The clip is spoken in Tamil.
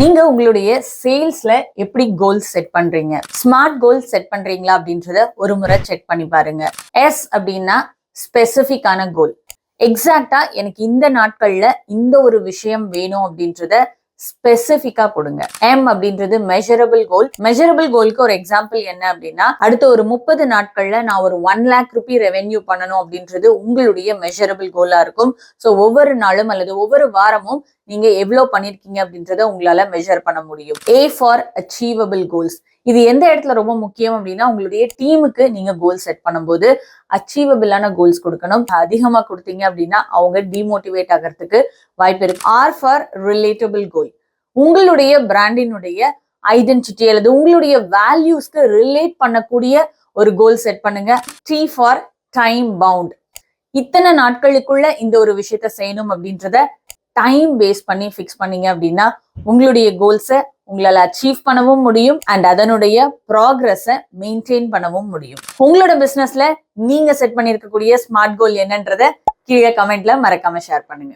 நீங்க உங்களுடைய சேல்ஸ்ல எப்படி கோல்ஸ் செட் பண்றீங்க? ஸ்மார்ட் கோல்ஸ் செட் பண்றீங்களா அப்படின்றத ஒரு முறை செக் பண்ணி பாருங்க. எஸ் அப்படின்னா ஸ்பெசிபிக்கான கோல். எக்ஸாக்டா எனக்கு இந்த நாட்கள்ல இந்த ஒரு விஷயம் வேணும் அப்படின்றத ஸ்பெசிபிக்கா கொடுங்க. எம் அப்படின்றது மெஷரபிள் கோல். மெஷரபிள் கோலுக்கு ஒரு எக்ஸாம்பிள் என்ன அப்படின்னா, அடுத்த ஒரு 30 நாட்கள்ல நான் ஒரு 1 lakh ரூபி ரெவென்யூ பண்ணணும் அப்படின்றது உங்களுடைய மெஷரபிள் கோலா இருக்கும். ஸோ ஒவ்வொரு நாளும் அல்லது ஒவ்வொரு வாரமும் நீங்க எவ்வளவு பண்ணிருக்கீங்க அப்படின்றத உங்களால மெஷர் பண்ண முடியும். A for achievable goals. இது எந்த இடத்துல ரொம்ப முக்கியம் அப்படின்னா, உங்களுடைய டீமுக்கு நீங்க கோல் செட் பண்ணும்போது அச்சீவபிளான கோல்ஸ் கொடுக்கணும். அதிகமா கொடுத்தீங்க அப்படின்னா அவங்க டிமோட்டிவேட் ஆகிறதுக்கு வாய்ப்பு இருக்கு. R for relatable goal. உங்களுடைய பிராண்டினுடைய ஐடென்டிட்டி அல்லது உங்களுடைய வேல்யூஸ்க்கு ரிலேட் பண்ணக்கூடிய ஒரு கோல் செட் பண்ணுங்க. T for time bound. இத்தனை நாட்களுக்குள்ள இந்த ஒரு விஷயத்த செய்யணும் அப்படின்றத டைம் பேஸ் பண்ணி ஃபிக்ஸ் பண்ணீங்க அப்படின்னா உங்களுடைய கோல்ஸை உங்களால அச்சீவ் பண்ணவும் முடியும் அண்ட் அதனுடைய ப்ராக்ரஸை மெயின்டைன் பண்ணவும் முடியும். உங்களோட பிசினஸ்ல நீங்க செட் பண்ணிருக்கக்கூடிய ஸ்மார்ட் கோல் என்னன்றத கீழே கமெண்ட்ல மறக்காம ஷேர் பண்ணுங்க.